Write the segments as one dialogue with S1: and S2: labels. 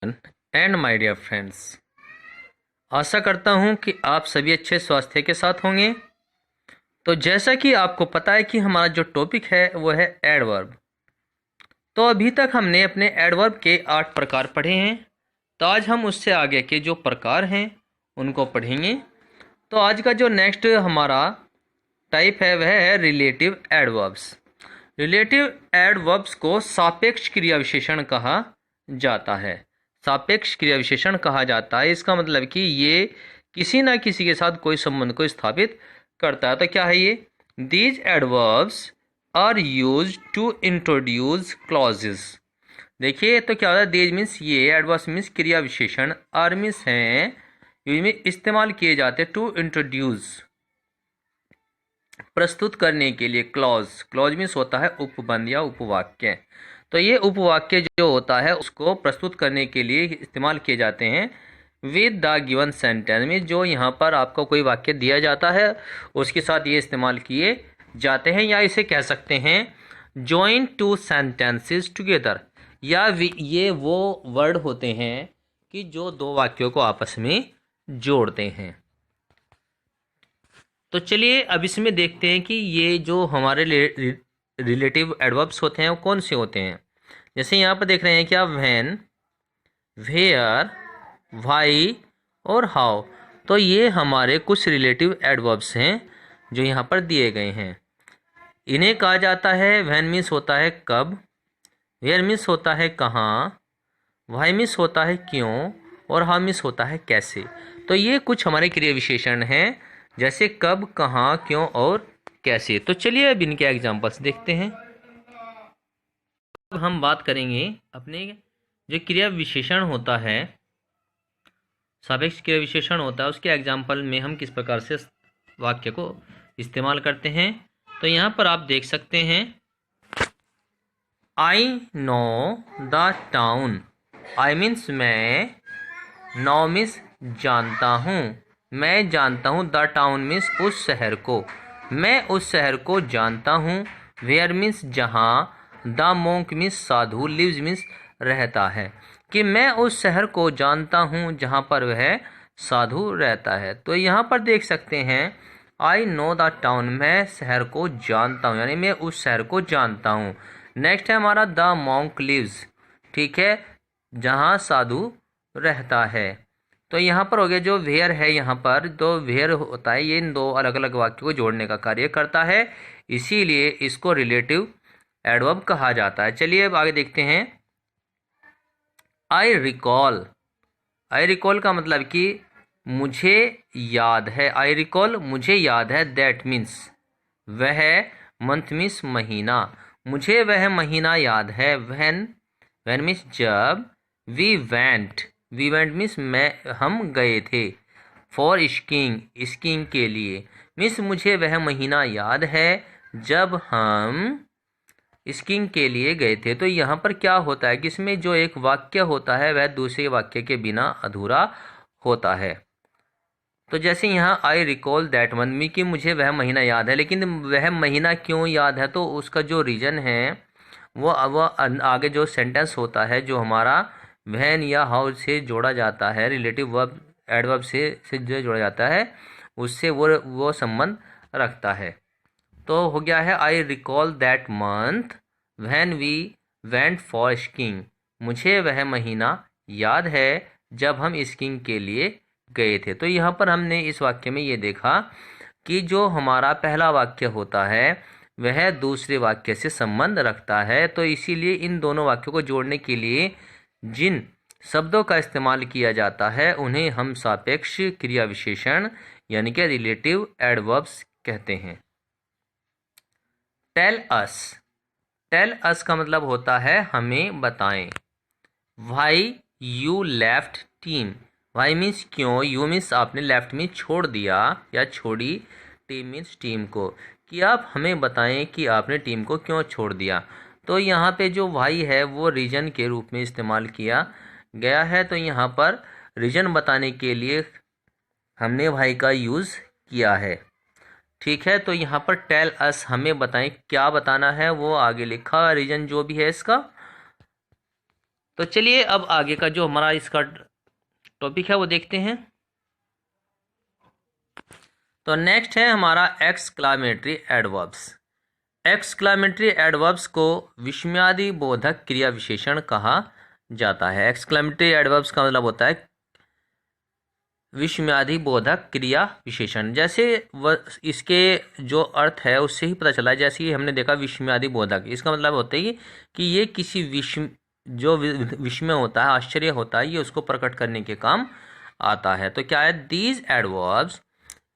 S1: And my dear friends, आशा करता हूँ कि आप सभी अच्छे स्वास्थ्य के साथ होंगे। तो जैसा कि आपको पता है कि हमारा जो टॉपिक है वो है एडवर्ब। तो अभी तक हमने अपने एडवर्ब के 8 प्रकार पढ़े हैं। तो आज हम उससे आगे के जो प्रकार हैं उनको पढ़ेंगे। तो आज का जो नेक्स्ट हमारा टाइप है वह है रिलेटिव एडवर्ब्स। रिलेटिव एडवर्ब्स को सापेक्ष क्रिया विशेषण कहा जाता है। सापेक्ष क्रिया विशेषण कहा जाता है, इसका मतलब कि ये किसी ना किसी के साथ कोई संबंध को स्थापित करता है। तो क्या है ये? These adverbs are used to introduce clauses. देखिए तो क्या होता है, दीज मीन्स ये, एडवर्ब्स मीन्स क्रिया विशेषण, आर मीन्स हैं, में इस्तेमाल किए जाते टू इंट्रोड्यूस प्रस्तुत करने के लिए। क्लॉज मीन्स होता है उपबंध या उपवाक्य। तो ये उपवाक्य जो होता है उसको प्रस्तुत करने के लिए इस्तेमाल किए जाते हैं विद द गिवन सेंटेंस में। जो यहाँ पर आपको कोई वाक्य दिया जाता है उसके साथ ये इस्तेमाल किए जाते हैं, या इसे कह सकते हैं जॉइन टू सेंटेंसेस टुगेदर। या ये वो वर्ड होते हैं कि जो दो वाक्यों को आपस में जोड़ते हैं। तो चलिए अब इसमें देखते हैं कि ये जो हमारे रिलेटिव एडवर्ब्स होते हैं वो कौन से होते हैं। जैसे यहाँ पर देख रहे हैं क्या, व्हेन, वेयर, व्हाई और हाउ। तो ये हमारे कुछ रिलेटिव एडवर्ब्स हैं जो यहाँ पर दिए गए हैं। इन्हें कहा जाता है, व्हेन मीन्स होता है कब, वेयर मीन्स होता है कहाँ, व्हाई मीन्स होता है क्यों, और हाउ मीन्स होता है कैसे। तो ये कुछ हमारे क्रिया विशेषण हैं, जैसे कब, कहाँ, क्यों और कैसे। तो चलिए अब इनके एग्जाम्पल्स देखते हैं। अब हम बात करेंगे अपने जो क्रिया विशेषण होता है, सापेक्ष क्रिया विशेषण होता है, उसके एग्जाम्पल में हम किस प्रकार से वाक्य को इस्तेमाल करते हैं। तो यहाँ पर आप देख सकते हैं, I know the town. I means मैं, नो मीन्स जानता हूँ, मैं जानता हूँ, द टाउन मीन्स उस शहर को, मैं उस शहर को जानता हूँ। वेयर मीन्स जहाँ, द मोंक मीन्स साधु, लिव्स मीन्स रहता है, कि मैं उस शहर को जानता हूँ जहाँ पर वह साधु रहता है। तो यहाँ पर देख सकते हैं, आई नो द टाउन, मैं शहर को जानता हूँ, यानी मैं उस शहर को जानता हूँ। नेक्स्ट है हमारा द मोंक लिव्स, ठीक है, जहाँ साधु रहता है। तो यहाँ पर हो गया जो वेयर है, यहाँ पर जो वेयर होता है ये इन दो अलग अलग वाक्यों को जोड़ने का कार्य करता है, इसीलिए इसको रिलेटिव एडवर्ब कहा जाता है। चलिए अब आगे देखते हैं। आई रिकॉल, आई रिकॉल का मतलब कि मुझे याद है, आई रिकॉल मुझे याद है। दैट मीन्स वह, मंथ मीन्स महीना, मुझे वह महीना याद है। व्हेन, व्हेन मीन्स जब। We went, we went means मैं, हम गए थे। फॉर स्कीइंग, स्कीइंग के लिए, मीन्स मुझे वह महीना याद है जब हम स्कीइंग के लिए गए थे। तो यहाँ पर क्या होता है कि इसमें जो एक वाक्य होता है वह दूसरे वाक्य के बिना अधूरा होता है। तो जैसे यहाँ आई रिकॉल दैट मंथ में, कि मुझे वह महीना याद है, लेकिन वह महीना क्यों याद है, तो उसका जो रीज़न है वो आगे जो सेंटेंस होता है जो हमारा व्हेन या हाउ से जोड़ा जाता है, रिलेटिव वर्ब एडवर्ब से जो जोड़ा जाता है, उससे वो संबंध रखता है। तो हो गया है, I recall that month when we went for skiing, मुझे वह महीना याद है जब हम स्कीइंग के लिए गए थे। तो यहाँ पर हमने इस वाक्य में ये देखा कि जो हमारा पहला वाक्य होता है वह दूसरे वाक्य से संबंध रखता है। तो इसीलिए इन दोनों वाक्यों को जोड़ने के लिए जिन शब्दों का इस्तेमाल किया जाता है उन्हें हम सापेक्ष क्रिया विशेषण यानी कि रिलेटिव एडवर्ब्स कहते हैं। टेल अस, टेल अस का मतलब होता है हमें बताएं। Why you left team, why means क्यों, यू मीन्स आपने, लेफ्ट मीन्स छोड़ दिया या छोड़ी, टीम मीन्स टीम को, कि आप हमें बताएं कि आपने टीम को क्यों छोड़ दिया। तो यहाँ पे जो व्हाई है वो रीजन के रूप में इस्तेमाल किया गया है। तो यहाँ पर रीजन बताने के लिए हमने व्हाई का यूज़ किया है, ठीक है। तो यहाँ पर टेल अस, हमें बताएं, क्या बताना है वो आगे लिखा रीजन जो भी है इसका। तो चलिए अब आगे का जो हमारा इसका टॉपिक है वो देखते हैं। तो नेक्स्ट है हमारा एक्सक्लामेटरी एडवर्ब्स। एक्सक्लामेटरी एडवर्ब्स को विस्मयादि बोधक क्रिया विशेषण कहा जाता है। एक्सक्लामेटरी एडवर्ब्स का मतलब होता है विस्मयादि बोधक क्रिया विशेषण। जैसे इसके जो अर्थ है उससे ही पता चला, जैसे कि हमने देखा विस्मयादि बोधक, इसका मतलब होता है कि ये किसी विस्मय होता है, आश्चर्य होता है, ये उसको प्रकट करने के काम आता है। तो क्या है, दीज एडवर्ब्स,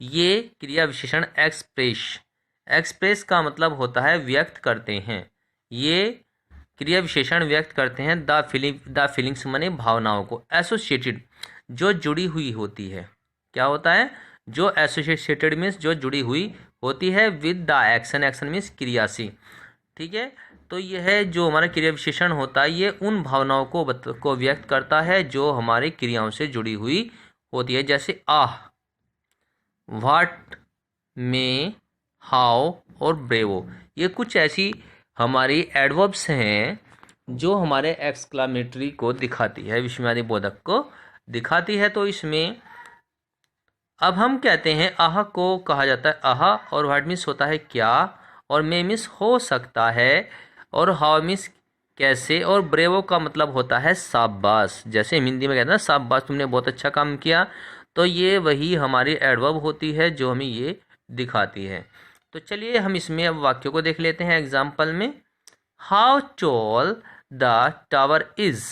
S1: ये क्रिया विशेषण एक्सप्रेस का मतलब होता है व्यक्त करते हैं। ये क्रिया विशेषण व्यक्त करते हैं द फीलिंग्स माने भावनाओं को, एसोसिएटेड जो जुड़ी हुई होती है। क्या होता है, जो एसोसिएटेड मीन्स जो जुड़ी हुई होती है with the action, action means क्रिया से। ठीक है, तो यह जो हमारा क्रिया विशेषण होता है ये उन भावनाओं को व्यक्त करता है जो हमारी क्रियाओं से जुड़ी हुई होती है। जैसे आह, व्हाट, में, हाउ और ब्रेवो, ये कुछ ऐसी हमारी एडवर्ब्स हैं जो हमारे एक्सक्लामेटरी को दिखाती है, विस्मयादि बोधक को दिखाती है। तो इसमें अब हम कहते हैं आह को कहा जाता है आह, और व्हाट मीन्स होता है क्या, और मे मीन्स हो सकता है, और हाउ मीन्स कैसे, और ब्रेवो का मतलब होता है शाबाश। जैसे हिंदी में कहते हैं शाबाश तुमने बहुत अच्छा काम किया, तो ये वही हमारी एडवर्ब होती है जो हमें ये दिखाती है। तो चलिए हम इसमें अब वाक्यों को देख लेते हैं एग्जाम्पल में। How tall the tower is,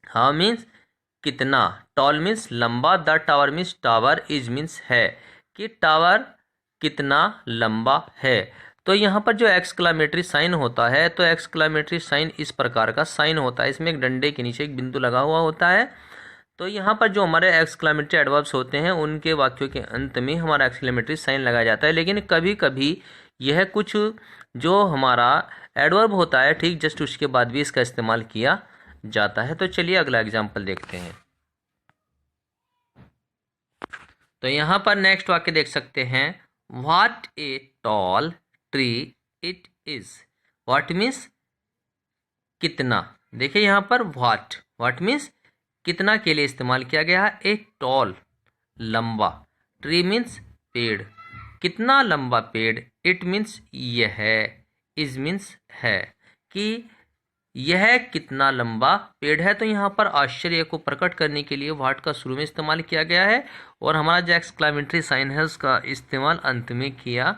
S1: how means कितना, टॉल मीन्स लंबा, the tower means tower, is means है कि टावर कितना लंबा है। तो यहाँ पर जो एक्सक्लामेटरी साइन होता है, तो एक्सक्लामेटरी साइन इस प्रकार का साइन होता है, इसमें एक डंडे के नीचे एक बिंदु लगा हुआ होता है। तो यहाँ पर जो हमारे एक्सक्लामेटरी एडवर्ब्स होते हैं उनके वाक्यों के अंत में हमारा एक्सक्लामेटरी साइन लगाया जाता है। लेकिन कभी कभी यह कुछ जो हमारा एडवर्ब होता है ठीक जस्ट उसके बाद भी इसका इस्तेमाल किया जाता है। तो चलिए अगला एग्जाम्पल देखते हैं। तो यहाँ पर नेक्स्ट वाक्य देख सकते हैं, what a tall tree it is. What means कितना। देखिए यहाँ पर व्हाट मीन्स कितना के लिए इस्तेमाल किया गया है। एक टॉल लंबा, ट्री मीन्स पेड़, कितना लंबा पेड़, इट मीन्स यह, इज मीन्स है कि यह कितना लंबा पेड़ है। तो यहाँ पर आश्चर्य को प्रकट करने के लिए व्हाट का शुरू में इस्तेमाल किया गया है, और हमारा जो एक्सक्लामेटरी साइन है उसका इस्तेमाल अंत में किया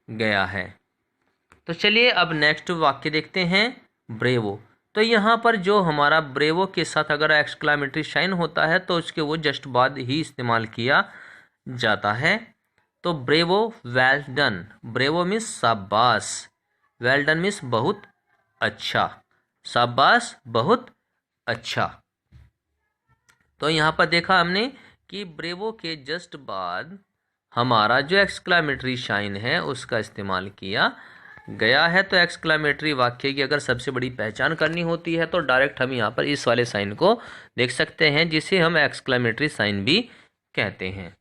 S1: गया है। तो चलिए अब नेक्स्ट वाक्य देखते हैं, ब्रेवो। तो यहाँ पर जो हमारा ब्रेवो के साथ अगर एक्सक्लामेटरी साइन होता है तो उसके वो जस्ट बाद ही इस्तेमाल किया जाता है। तो bravo, well done, bravo means शाबाश, वेल डन मीन्स बहुत अच्छा, शाबाश बहुत अच्छा। तो यहाँ पर देखा हमने कि ब्रेवो के जस्ट बाद हमारा जो एक्सक्लामेटरी साइन है उसका इस्तेमाल किया गया है। तो एक्सक्लामेटरी वाक्य की अगर सबसे बड़ी पहचान करनी होती है तो डायरेक्ट हम यहाँ पर इस वाले साइन को देख सकते हैं, जिसे हम एक्सक्लामेटरी साइन भी कहते हैं।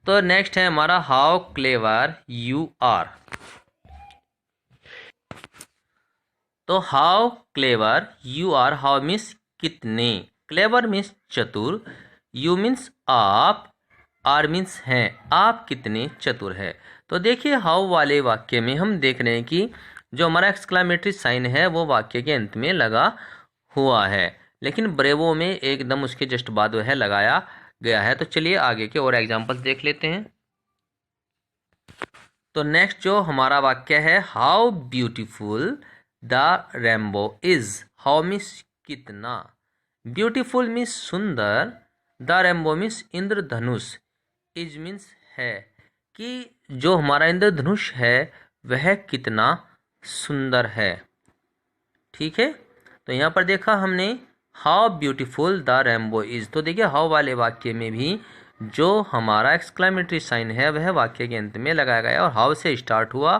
S1: तो नेक्स्ट है हमारा हाउ क्लेवर यू आर। तो how clever you are, how means कितने, क्लेवर मीन्स चतुर, यू मीन्स आप, आर मीन्स हैं, आप कितने चतुर है। तो देखिए हाउ वाले वाक्य में हम देख रहे हैं कि जो हमारा एक्सक्लामेटरी साइन है वो वाक्य के अंत में लगा हुआ है, लेकिन ब्रेवो में एकदम उसके जस्ट बाद वह लगाया गया है। तो चलिए आगे के और एग्जाम्पल देख लेते हैं। तो नेक्स्ट जो हमारा वाक्य है, how beautiful the rainbow is. How means कितना, ब्यूटीफुल मीन्स सुंदर, the rainbow means Indradhanush, is means है कि जो हमारा इंद्रधनुष है वह कितना सुंदर है। ठीक है, तो यहाँ पर देखा हमने how beautiful the rainbow is. तो देखिए हाउ वाले वाक्य में भी जो हमारा एक्सक्लामेटरी साइन है वह वाक्य के अंत में लगाया गया और हाउ से स्टार्ट हुआ,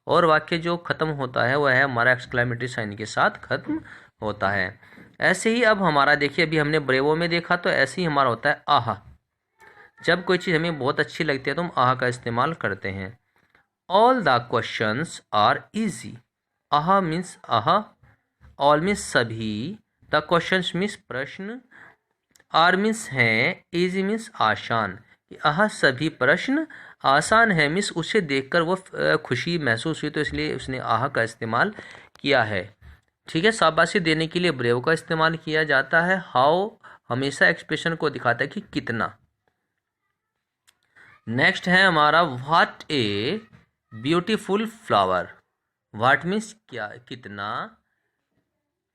S1: और वाक्य जो खत्म होता है वह हमारा एक्सक्लामेटरी साइन के साथ खत्म होता है। ऐसे ही अब हमारा देखिए अभी हमने ब्रेवो में देखा, तो ऐसे ही हमारा होता है आह। जब कोई चीज़ हमें बहुत अच्छी लगती है तो हम आह का इस्तेमाल करते हैं। All the questions are easy, ah means ah, all means सभी, द क्वेश्चन मीन्स प्रश्न, आर मीन्स हैं, इजी मीन्स आसान। यह सभी प्रश्न आसान है मीन्स उसे देखकर वो खुशी महसूस हुई तो इसलिए उसने आह का इस्तेमाल किया है। ठीक है, शाबाशी देने के लिए ब्रेव का इस्तेमाल किया जाता है। हाउ हमेशा एक्सप्रेशन को दिखाता है कि कितना। नेक्स्ट है हमारा what a beautiful flower. What means क्या, कितना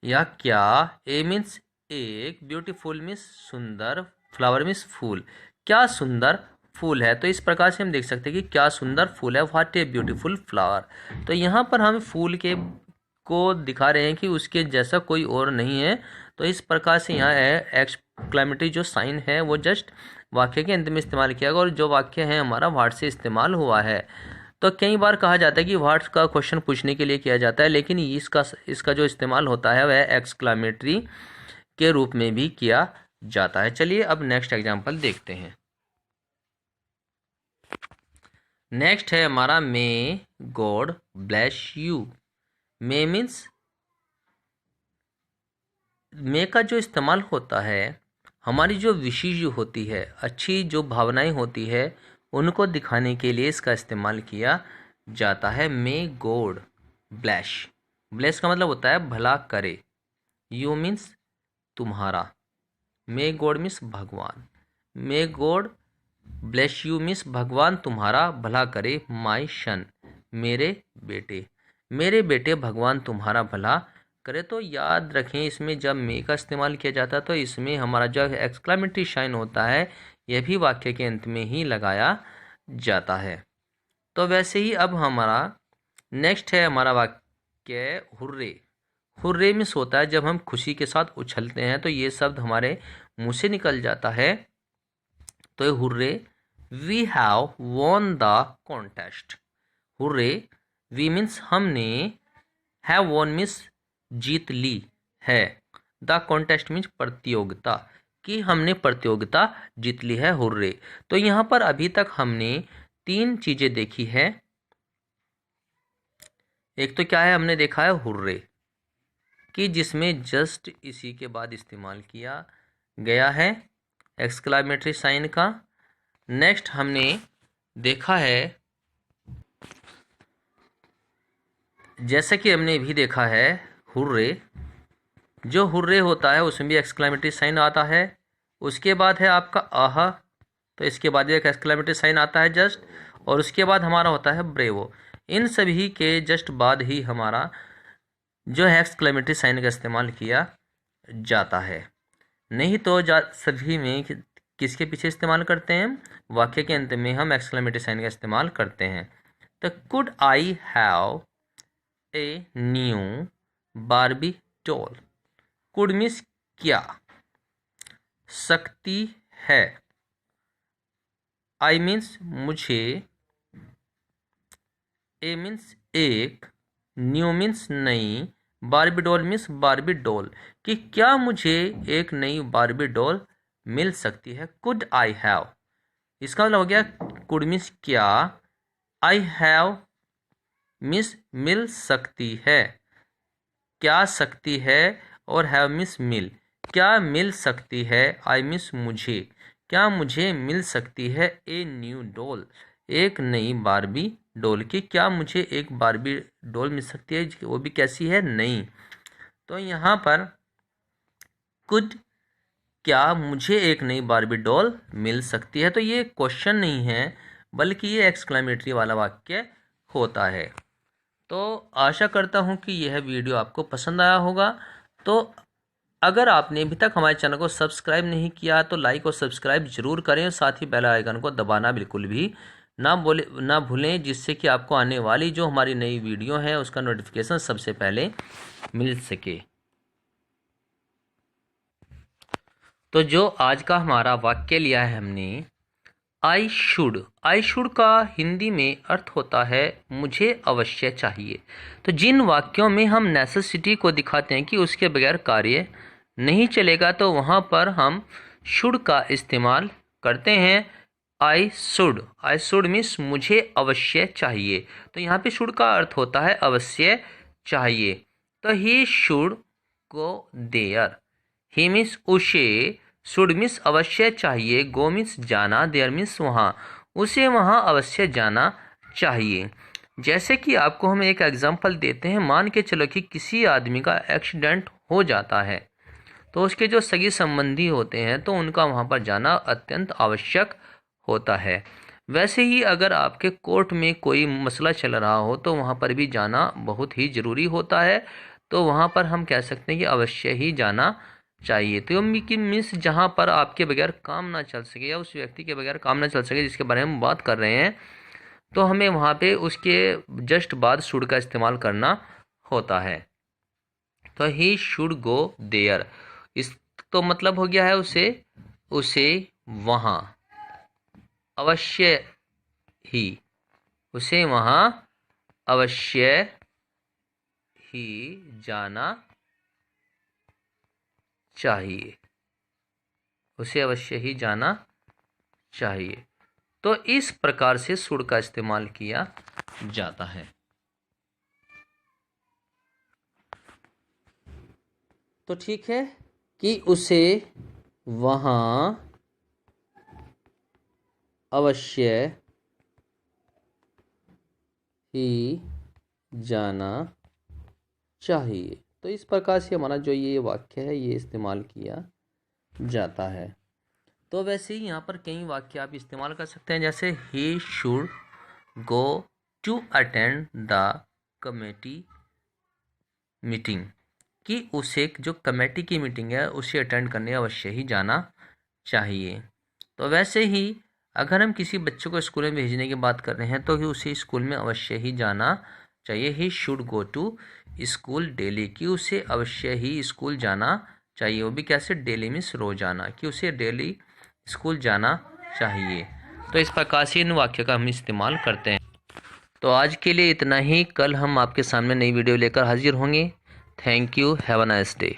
S1: या क्या, ए मीन्स एक, ब्यूटीफुल मीन्स सुंदर, फ्लावर मीन्स फूल, क्या सुंदर फूल है। तो इस प्रकार से हम देख सकते हैं कि क्या सुंदर फूल है, व्हाट ए ब्यूटीफुल फ्लावर। तो यहाँ पर हम फूल के को दिखा रहे हैं कि उसके जैसा कोई और नहीं है। तो इस प्रकार से यहाँ एक्सक्लेमेटरी जो साइन है वो जस्ट वाक्य के अंत में इस्तेमाल किया गया, और जो वाक्य है हमारा व्हाट से इस्तेमाल हुआ है। तो कई बार कहा जाता है कि व्हाट का क्वेश्चन पूछने के लिए किया जाता है, लेकिन इसका जो इस्तेमाल होता है वह एक्सक्लेमेटरी के रूप में भी किया जाता है। चलिए अब नेक्स्ट एग्जाम्पल देखते हैं। नेक्स्ट है हमारा may God bless you. May means, may का जो इस्तेमाल होता है हमारी जो विशेष जो होती है, अच्छी जो भावनाएं होती है उनको दिखाने के लिए इसका इस्तेमाल किया जाता है। मे गॉड ब्लेस, ब्लेस का मतलब होता है भला करे, यू मीन्स तुम्हारा, मे गॉड मीन्स भगवान, मे गॉड ब्लेस यू मीन्स भगवान तुम्हारा भला करे, माई सन मेरे बेटे, मेरे बेटे भगवान तुम्हारा भला करे। तो याद रखें इसमें जब मे का इस्तेमाल किया जाता है तो इसमें हमारा जो एक्सक्लेमेटरी साइन होता है यह भी वाक्य के अंत में ही लगाया जाता है। तो वैसे ही अब हमारा नेक्स्ट है हमारा वाक्य हुर्रे। हुर्रे मीन्स होता है जब हम खुशी के साथ उछलते हैं, तो ये शब्द हमारे मुंह से निकल जाता है। तो hurrah, we have won the contest. Hurrah, we means हमने, हैव वॉन मीन्स जीत ली है, द कॉन्टेस्ट मीन्स प्रतियोगिता, कि हमने प्रतियोगिता जीत ली है, हुर्रे। तो यहाँ पर अभी तक हमने 3 चीजें देखी है। एक तो क्या है, हमने देखा है हुर्रे कि जिसमें जस्ट इसी के बाद इस्तेमाल किया गया है एक्सक्लेमेटरी साइन का। नेक्स्ट हमने देखा है, जैसा कि हमने भी देखा है हुर्रे, जो हुर्रे होता है उसमें भी एक्सक्लेमेटरी साइन आता है। उसके बाद है आपका आह, तो इसके बाद एक एक्सक्लेमेटरी साइन आता है जस्ट, और उसके बाद हमारा होता है ब्रेवो। इन सभी के जस्ट बाद ही हमारा जो है एक्सक्लेमेटरी साइन का इस्तेमाल किया जाता है। नहीं तो सभी में किसके पीछे इस्तेमाल करते हैं, वाक्य के अंत में हम एक्सक्लेमेटरी साइन का इस्तेमाल करते हैं। तो could I have a new Barbie doll. Could means क्या, सकती है, आई मीन्स मुझे, ए मीन्स एक, न्यू मीन्स नई, Barbie doll means Barbie doll, कि क्या मुझे एक नई बारबी डॉल मिल सकती है। कुड आई हैव, इसका मतलब हो गया कुड मीन्स क्या, आई हैव मीन्स मिल सकती है, क्या सकती है, और हैव मीन्स मिल, क्या मिल सकती है, आई मीन्स मुझे, क्या मुझे मिल सकती है ए न्यू डॉल, एक नई बारबी डॉल, की क्या मुझे एक बारबी डॉल मिल सकती है, वो भी कैसी है, नई। तो यहाँ पर कुड, क्या मुझे एक नई बारबी डॉल मिल सकती है, तो ये क्वेश्चन नहीं है बल्कि ये एक्सक्लेमेटरी वाला वाक्य होता है। तो आशा करता हूँ कि यह वीडियो आपको पसंद आया होगा। तो अगर आपने अभी तक हमारे चैनल को सब्सक्राइब नहीं किया तो लाइक और सब्सक्राइब जरूर करें, और साथ ही बेल आइकन को दबाना बिल्कुल भी ना भूलें, जिससे कि आपको आने वाली जो हमारी नई वीडियो है उसका नोटिफिकेशन सबसे पहले मिल सके। तो जो आज का हमारा वाक्य लिया है हमने, आई शुड। आई शुड का हिंदी में अर्थ होता है मुझे अवश्य चाहिए। तो जिन वाक्यों में हम नेसेसिटी को दिखाते हैं कि उसके बगैर कार्य नहीं चलेगा, तो वहाँ पर हम शुड का इस्तेमाल करते हैं। आई शुड मीन्स मुझे अवश्य चाहिए। तो यहाँ पे शुड का अर्थ होता है अवश्य चाहिए। तो he should go there. He means उसे, शुड मीन्स अवश्य चाहिए, गो मीन्स जाना, देयर मीन्स वहाँ, उसे वहाँ अवश्य जाना चाहिए। जैसे कि आपको हम एक एग्जांपल देते हैं, मान के चलो कि किसी आदमी का एक्सीडेंट हो जाता है तो उसके जो सगी संबंधी होते हैं तो उनका वहाँ पर जाना अत्यंत आवश्यक होता है। वैसे ही अगर आपके कोर्ट में कोई मसला चल रहा हो तो वहाँ पर भी जाना बहुत ही ज़रूरी होता है, तो वहाँ पर हम कह सकते हैं कि अवश्य ही जाना चाहिए। तो कि मीन्स जहाँ पर आपके बगैर काम ना चल सके या उस व्यक्ति के बगैर काम ना चल सके जिसके बारे में हम बात कर रहे हैं, तो हमें वहाँ पे उसके जस्ट बाद शुड का इस्तेमाल करना होता है। तो ही शुड गो देयर, इस तो मतलब हो गया है उसे वहाँ अवश्य ही, उसे वहाँ अवश्य ही जाना चाहिए, उसे अवश्य ही जाना चाहिए। तो इस प्रकार से शुड का इस्तेमाल किया जाता है। तो ठीक है कि उसे वहाँ अवश्य ही जाना चाहिए। तो इस प्रकार से हमारा जो ये वाक्य है ये इस्तेमाल किया जाता है। तो वैसे ही यहाँ पर कई वाक्य आप इस्तेमाल कर सकते हैं, जैसे he should go to attend the committee meeting, कि उसे जो कमेटी की मीटिंग है उसे अटेंड करने अवश्य ही जाना चाहिए। तो वैसे ही अगर हम किसी बच्चे को स्कूल में भेजने की बात कर रहे हैं तो उसे स्कूल में अवश्य ही जाना चाहिए। He should go to school daily, कि उसे अवश्य ही स्कूल जाना चाहिए। वो भी कैसे, डेली मीन्स रोजाना, कि उसे डेली स्कूल जाना चाहिए। तो इस प्रकार से इन वाक्य का हम इस्तेमाल करते हैं। तो आज के लिए इतना ही, कल हम आपके सामने नई वीडियो लेकर हाजिर होंगे। Thank you, have a nice day.